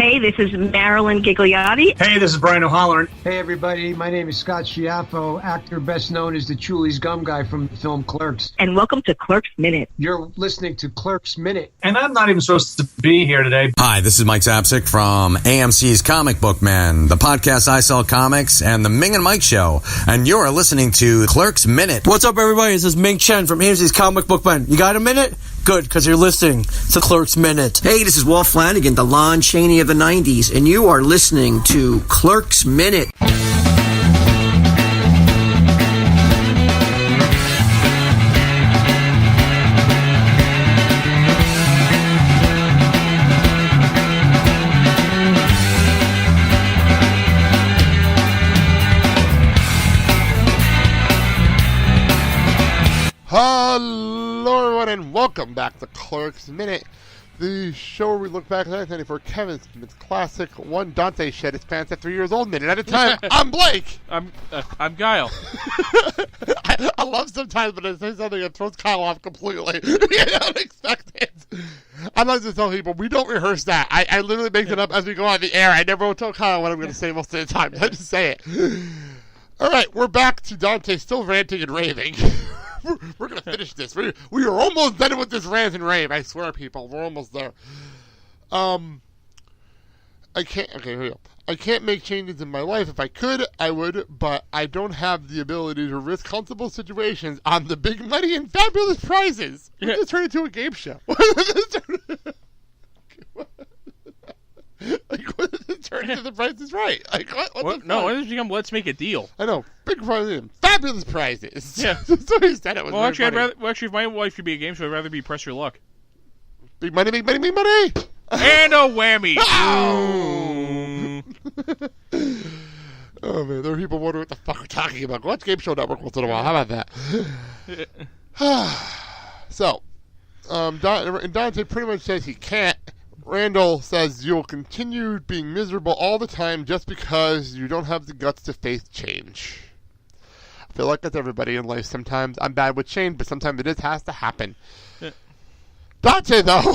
Hey, this is Marilyn Gigliotti. Hey, this is Brian O'Halloran. Hey, everybody. My name is Scott Schiaffo, actor best known as the Chulies Gum Guy from the film Clerks. And welcome to Clerks Minute. You're listening to Clerks Minute. And I'm not even supposed to be here today. Hi, this is Mike Zapsik from AMC's Comic Book Man, the podcast I Sell Comics, and the Ming and Mike Show. And you're listening to Clerks Minute. What's up, everybody? This is Ming Chen from AMC's Comic Book Man. You got a minute? Good, because you're listening to Clerks Minute. Hey, this is Walt Flanagan, the Lon Chaney of the 90s, and you are listening to Clerks Minute. Hello, everyone, and welcome back to Clerks Minute, the show where we look back at 1994 Kevin Smith's classic One Dante Shed His Pants at 3 years old minute at a time. I'm Blake. I'm Guile. I love sometimes, but I say something that throws Kyle off completely. You don't expect it. I like to tell people we don't rehearse that. I literally make it up as we go on the air. I never tell Kyle what I'm going to say most of the time. I just say it. All right, we're back to Dante still ranting and raving. We're going to finish this. We are almost done with this rant and rave. I swear, people. We're almost there. Okay, here we go. I can't make changes in my life. If I could, I would, but I don't have the ability to risk comfortable situations on the big money and fabulous prizes. We're going to turn it into a game show. What does it turn into? The Price is Right? What No, it become Let's Make a Deal. I know, big prizes, and fabulous prizes. Yeah. So he said it was. Well, actually, if my wife could be a game show, I'd rather be Press Your Luck. Big money, big money, big money. And a whammy. Oh man, there are people wondering what the fuck we're talking about. Watch Game Show Network once in a while. How about that? So, Dante pretty much says he can't. Randall says you'll continue being miserable all the time just because you don't have the guts to face change. I feel like that's everybody in life sometimes. I'm bad with change, but sometimes it just has to happen. Yeah. Dante, though,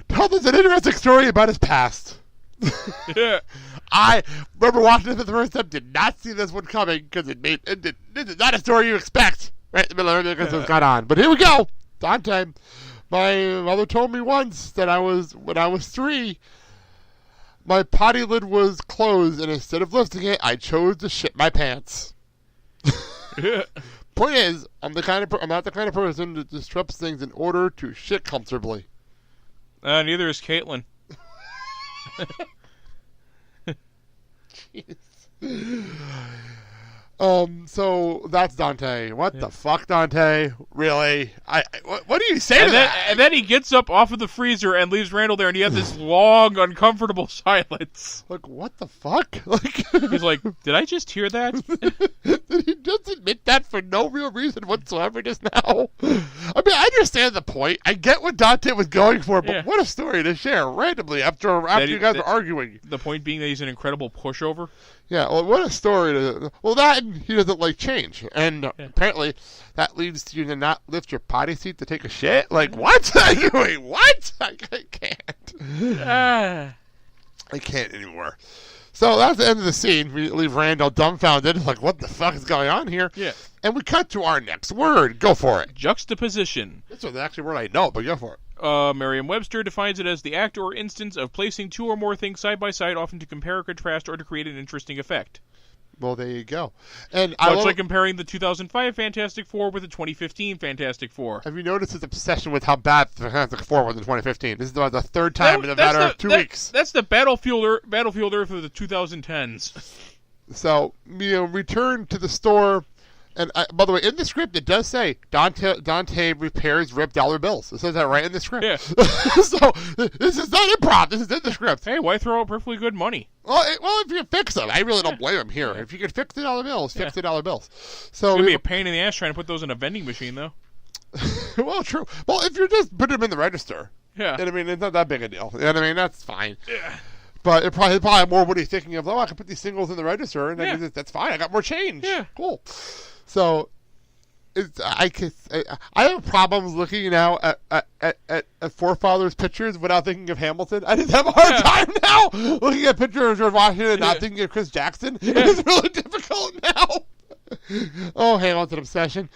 told us an interesting story about his past. Yeah. I remember watching this the first time, did not see this one coming, because this is not a story you expect right in the middle of everything because it's got on. But here we go. Dante. My mother told me once that when I was 3, my potty lid was closed, and instead of lifting it, I chose to shit my pants. Point is, I'm not the kind of person that disrupts things in order to shit comfortably. Neither is Caitlin. Jeez. So that's Dante. What the fuck, Dante? Really? What do you say to that? And then he gets up off of the freezer and leaves Randall there, and you have this long, uncomfortable silence. Like, what the fuck? He's like, did I just hear that? Did he just admit that for no real reason whatsoever just now? I mean, I understand the point. I get what Dante was going for, but what a story to share randomly after you guys were arguing. The point being that he's an incredible pushover? Yeah, well, what a story. That and he doesn't like change. And apparently that leads to you to not lift your potty seat to take a shit. Like, what? Wait, what? I can't. I can't anymore. So that's the end of the scene. We leave Randall dumbfounded. Like, what the fuck is going on here? Yeah. And we cut to our next word. Go for it. Juxtaposition. This was actually a word I know, but go for it. Merriam-Webster defines it as the act or instance of placing two or more things side by side, often to compare or contrast or to create an interesting effect. Well, there you go. And much like comparing the 2005 Fantastic Four with the 2015 Fantastic Four. Have you noticed his obsession with how bad Fantastic Four was in 2015? This is about the third time in a matter of 2 weeks. That's the Battlefield Earth of the 2010s. So, return to the store. And by the way, in the script, it does say Dante repairs ripped dollar bills. It says that right in the script. Yeah. So this is not improv. This is in the script. Hey, why throw out perfectly good money? Well, if you fix them, I really don't blame him here. If you can fix the dollar bills, fix the dollar bills. So it's gonna be a pain in the ass trying to put those in a vending machine, though. Well, true. Well, if you just put them in the register, yeah. I mean, it's not that big a deal. I mean, that's fine. Yeah. But it probably more what he's thinking of. Oh, I can put these singles in the register, and that's fine. I got more change. Yeah. Cool. So, I have problems looking now at forefathers' pictures without thinking of Hamilton. I just have a hard time now looking at pictures of George Washington and not thinking of Chris Jackson. It's really difficult now. Oh, Hamilton obsession.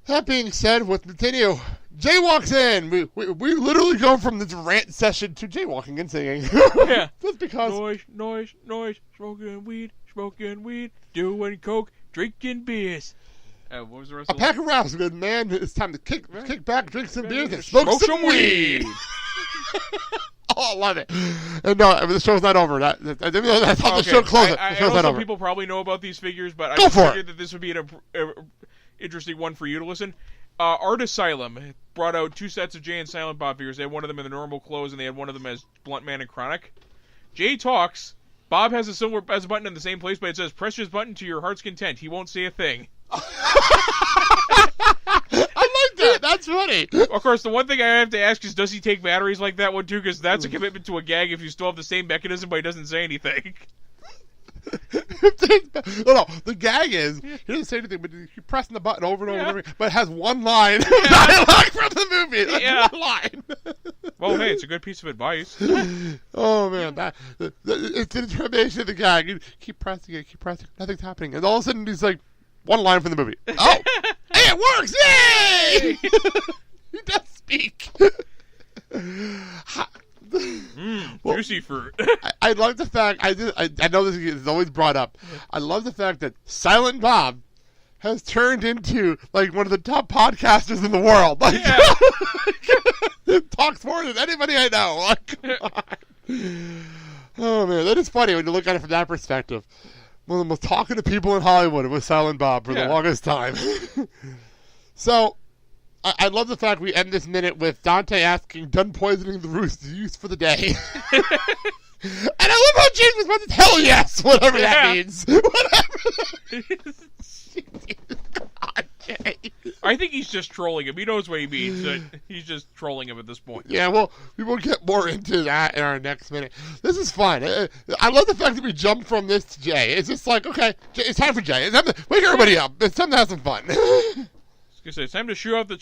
That being said, let's continue. Jay walks in. We literally go from this rant session to jaywalking and singing. Yeah. Just because. Noise, smoking weed, doing coke, drinking beers. What was the rest A of pack of rocks, good man. It's time to kick back, drink some beers, and smoke some weed. Oh, I love it. And no, the show's not over. That's how the show closes. I The show's know not some over. over. People probably know about these figures, but Go I for figured that this would be an interesting one for you to listen. Art Asylum brought out 2 sets of Jay and Silent Bob figures. They had one of them in the normal clothes, and they had one of them as Blunt Man and Chronic. Jay talks. Bob has a button in the same place, but it says, "Press this button to your heart's content." He won't say a thing. I like that. That's funny. Of course, the one thing I have to ask is, does he take batteries like that one too? Because that's a commitment to a gag if you still have the same mechanism, but he doesn't say anything. No, the gag is he doesn't say anything, but you keep pressing the button over and over and over, but it has one line dialogue from the movie. That's one line. Well, hey, it's a good piece of advice. Oh man, it's the determination of the gag. You keep pressing it, nothing's happening, and all of a sudden he's like, one line from the movie. Oh, hey, it works! Yay! He does speak. Juicy fruit. I love the fact I know this is always brought up. I love the fact that Silent Bob has turned into like one of the top podcasters in the world. Like, talks more than anybody I know. Like, come on. Oh man, that is funny when you look at it from that perspective. One of the most talkative people in Hollywood was Silent Bob for the longest time. So, I love the fact we end this minute with Dante asking, done poisoning the roost use for the day. And I love how James responds, hell yes, whatever that means. Whatever that means. God, Jay. I think he's just trolling him. He knows what he means. He's just trolling him at this point. Yeah, well, we will get more into that in our next minute. This is fun. I love the fact that we jumped from this to Jay. It's just like, okay, Jay, it's time for Jay. It's time to wake everybody up. It's time to have some fun. It's time to shoo out the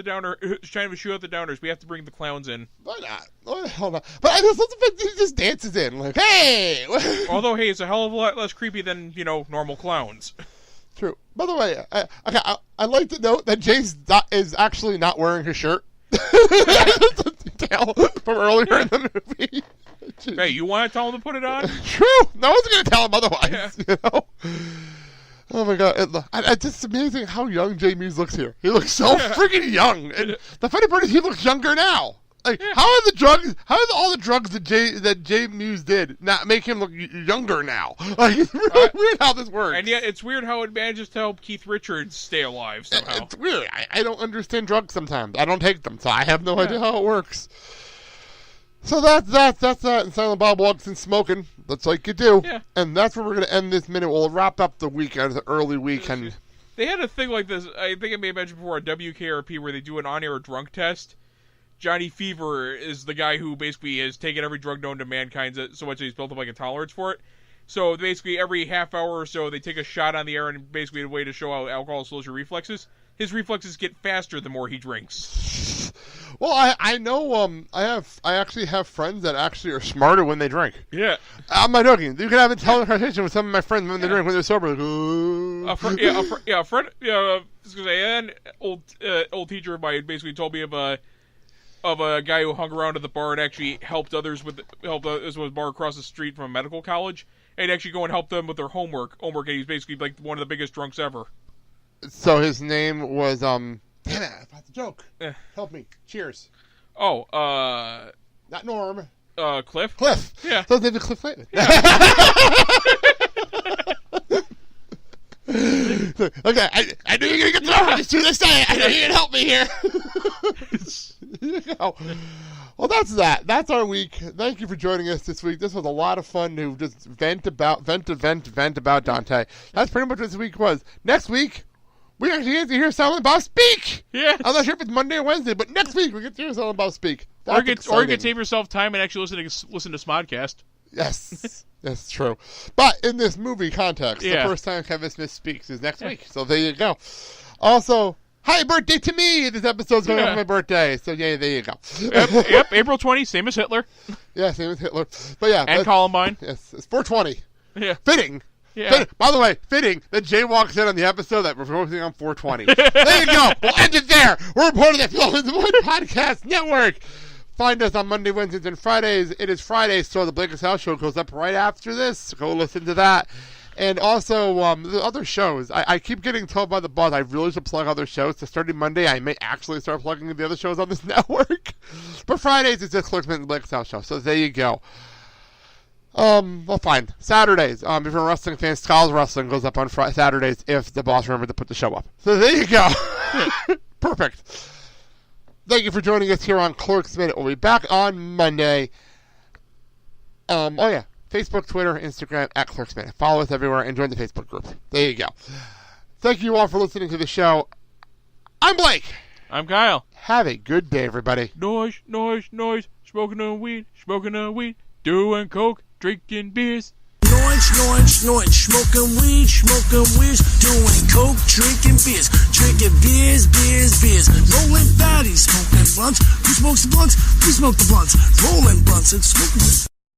downer. It's time to shoo out the downers. We have to bring the clowns in. Why not? Hold on. But I just love the fact that he just dances in like, hey. Although, hey, it's a hell of a lot less creepy than normal clowns. True. By the way, I'd like to note that Jay's is actually not wearing his shirt. That's a detail from earlier in the movie. Hey, you want to tell him to put it on? True. No one's going to tell him otherwise. Yeah. You know? Oh my God! It's just amazing how young Jay Muse looks here. He looks so freaking young, and the funny part is he looks younger now. Like, how are all the drugs that Jay Muse did not make him look younger now? Like, it's really weird how this works. And yet, it's weird how it manages to help Keith Richards stay alive somehow. It's weird. I don't understand drugs sometimes. I don't take them, so I have no idea how it works. So that's that. And Silent Bob walks in smoking. That's like you do. Yeah. And that's where we're going to end this minute. We'll wrap up the weekend, the early weekend. They had a thing like this, I think I may have mentioned before, on WKRP, where they do an on-air drunk test. Johnny Fever is the guy who basically has taken every drug known to mankind so much that he's built up like a tolerance for it. So basically every half hour or so, they take a shot on the air and basically a way to show how alcohol slows your reflexes. His reflexes get faster the more he drinks. Well, I know. I actually have friends that actually are smarter when they drink. Yeah. I'm not joking. You can have a conversation with some of my friends when they drink when they're sober. Like, a friend. An old teacher of mine basically told me of a guy who hung around at the bar and actually helped others with a bar across the street from a medical college, and actually go and help them with their homework. And he's basically like one of the biggest drunks ever. So his name was Damn it! That's a joke. Help me. Cheers. Oh, not Norm. Cliff. Cliff. Yeah. So his name is Cliff Layton. Yeah. Okay, I knew you were gonna get thrown to this day. I know you can help me here. Well, that's that. That's our week. Thank you for joining us this week. This was a lot of fun to just vent about Dante. That's pretty much what this week was. Next week, we actually get to hear Silent Bob speak. Yeah. I'm not sure if it's Monday or Wednesday, but next week we get to hear Silent Bob speak. Or you can save yourself time and actually listen to Smodcast. Yes. That's true. But in this movie context, Yeah. the first time Kevin Smith speaks is next week. So there you go. Also, happy birthday to me! This episode's going on my birthday. So yeah, there you go. Yep, April 20, same as Hitler. Yeah, same as Hitler. But yeah. And Columbine. Yes, it's 420. Yeah. Fitting. Yeah. By the way, fitting that Jay walks in on the episode that we're focusing on 420. There you go. We'll end it there. We're part of the Flow in the One Podcast Network. Find us on Monday, Wednesdays, and Fridays. It is Friday, so the Blankets House show goes up right after this. Go listen to that. And also, the other shows. I keep getting told by the boss I really should plug other shows. So starting Monday, I may actually start plugging the other shows on this network. But Fridays, it's the Clerks Minute and the Blankets House show. So there you go. Well, fine. Saturdays. If you're a wrestling fan, Skulls Wrestling goes up on Saturdays if the boss remembered to put the show up. So there you go. Perfect. Thank you for joining us here on Clerks Minute. We'll be back on Monday. Facebook, Twitter, Instagram, at Clerks Minute. Follow us everywhere and join the Facebook group. There you go. Thank you all for listening to the show. I'm Blake. I'm Kyle. Have a good day, everybody. Noise, noise, noise. Smoking a weed, doing coke, drinking beers. Noise, noise, noise, smoking weed, doing coke, drinking beers, rolling fatties, smoking blunts. Who smokes the blunts? We smoke the blunts, rolling blunts and smoking.